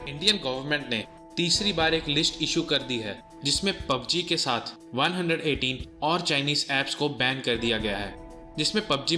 Indian government ने तीसरी बार एक लिस्ट इशू कर दी है जिसमें पबजी के साथ 118 और चाइनीज ऐप्स को बैन कर दिया गया है, जिसमें PUBG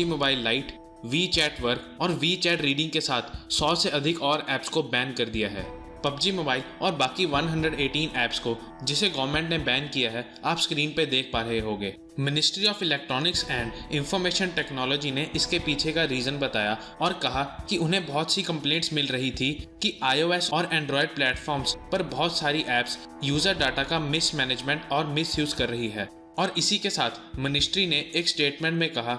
mobile lite, WeChat work और वी चैट रीडिंग के साथ 100 से अधिक और ऐप्स को बैन कर दिया है। पबजी मोबाइल और बाकी 118 ऐप्स को जिसे गवर्नमेंट ने बैन किया है आप स्क्रीन पे देख पा रहे होंगे। Ministry of electronics and information technology ने इसके पीछे का रीजन बताया और कहा कि उन्हें बहुत सी कंप्लेंट्स मिल रही थी कि iOS और एंड्रॉयड प्लेटफॉर्म्स पर बहुत सारी ऐप्स यूजर डाटा का मिसमैनेजमेंट और मिसयूज कर रही है। और इसी के साथ मिनिस्ट्री ने एक स्टेटमेंट में कहा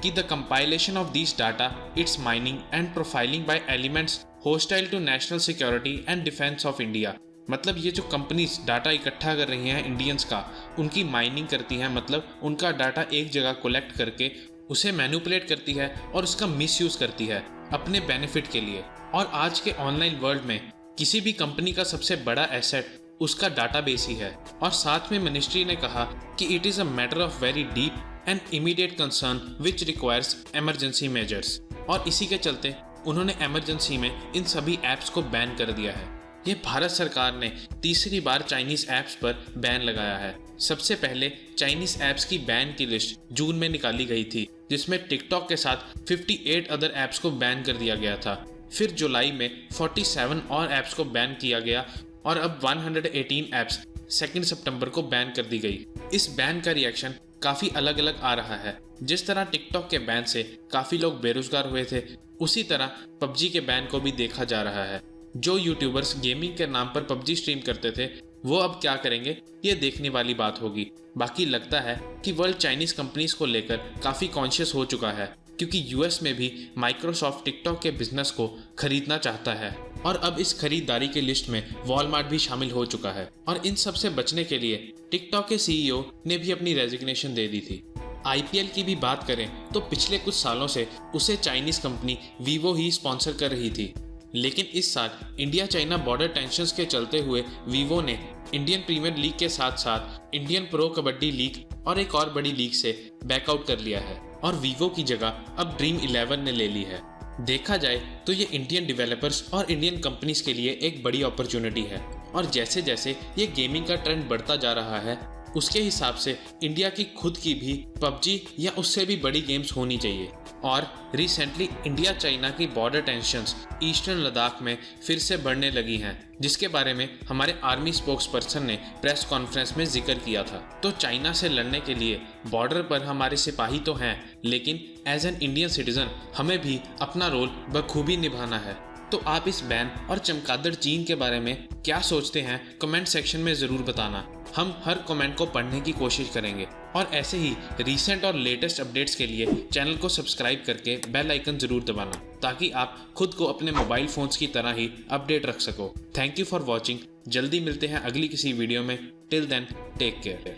कि the compilation of this data, its mining and profiling by elements hostile to national security and defence of India. मतलब ये जो कंपनीज डाटा इकट्ठा कर रही हैं इंडियंस का, उनकी माइनिंग करती हैं, मतलब उनका डाटा एक जगह कलेक्ट करके उसे मैनिपुलेट करती है और उसका मिसयूज करती है अपने बेनिफिट के लिए। और आज के ऑनलाइन वर्ल्ड में किसी भी कंपनी का सबसे बड़ा एसेट उसका डाटाबेस ही है। और साथ में मिनिस्ट्री ने कहा कि it is a matter of very deep and immediate concern which requires emergency measures. और इसी के चलते उन्होंने इमरजेंसी में इन सभी ऐप्स को बैन कर दिया है। ये भारत सरकार ने तीसरी बार चाइनीज ऐप्स पर बैन लगाया है। सबसे पहले चाइनीज ऐप्स की बैन की लिस्ट जून में निकाली गई थी, जिसमें टिकटॉक के साथ 58 अदर ऐप्स को बैन कर दिया गया था। फिर जुलाई में 47 और ऐप्स को बैन किया गया और अब 118 ऐप्स 2 सितंबर को बैन कर दी गई। इस बैन का रिएक्शन काफ़ी अलग अलग आ रहा है। जिस तरह टिकटॉक के बैन से काफ़ी लोग बेरोजगार हुए थे, उसी तरह पबजी के बैन को भी देखा जा रहा है। जो यूट्यूबर्स गेमिंग के नाम पर पबजी स्ट्रीम करते थे वो अब क्या करेंगे, ये देखने वाली बात होगी। बाकी लगता है कि वर्ल्ड चाइनीज कंपनीज को लेकर काफ़ी कॉन्शियस हो चुका है, क्योंकि यूएस में भी माइक्रोसॉफ्ट टिकटॉक के बिजनेस को खरीदना चाहता है और अब इस खरीदारी की लिस्ट में वॉलमार्ट भी शामिल हो चुका है। और इन सब से बचने के लिए टिकटॉक के सीईओ ने भी अपनी रेजिग्नेशन दे दी थी। आईपीएल की भी बात करें तो पिछले कुछ सालों से उसे चाइनीज कंपनी वीवो ही स्पॉन्सर कर रही थी, लेकिन इस साल इंडिया चाइना बॉर्डर टेंशंस के चलते हुए वीवो ने इंडियन प्रीमियर लीग के साथ साथ इंडियन प्रो कबड्डी लीग और एक और बड़ी लीग से बैकआउट कर लिया है और वीवो की जगह अब ड्रीम 11 ने ले ली है। देखा जाए तो ये इंडियन डेवलपर्स और इंडियन कंपनीज के लिए एक बड़ी अपॉर्चुनिटी है और जैसे जैसे ये गेमिंग का ट्रेंड बढ़ता जा रहा है उसके हिसाब से इंडिया की खुद की भी पबजी या उससे भी बड़ी गेम्स होनी चाहिए। और रिसेंटली इंडिया चाइना की बॉर्डर टेंशंस ईस्टर्न लद्दाख में फिर से बढ़ने लगी हैं, जिसके बारे में हमारे आर्मी स्पोक्स पर्सन ने प्रेस कॉन्फ्रेंस में जिक्र किया था। तो चाइना से लड़ने के लिए बॉर्डर पर हमारे सिपाही तो हैं, लेकिन एज एन इंडियन सिटीजन हमें भी अपना रोल बखूबी निभाना है। तो आप इस बैन और चमगादड़ चीन के बारे में क्या सोचते हैं कमेंट सेक्शन में ज़रूर बताना। हम हर कमेंट को पढ़ने की कोशिश करेंगे और ऐसे ही रीसेंट और लेटेस्ट अपडेट्स के लिए चैनल को सब्सक्राइब करके बेल आइकन ज़रूर दबाना, ताकि आप खुद को अपने मोबाइल फ़ोन्स की तरह ही अपडेट रख सको। Thank you for watching. जल्दी मिलते हैं अगली किसी वीडियो में। Till then take care.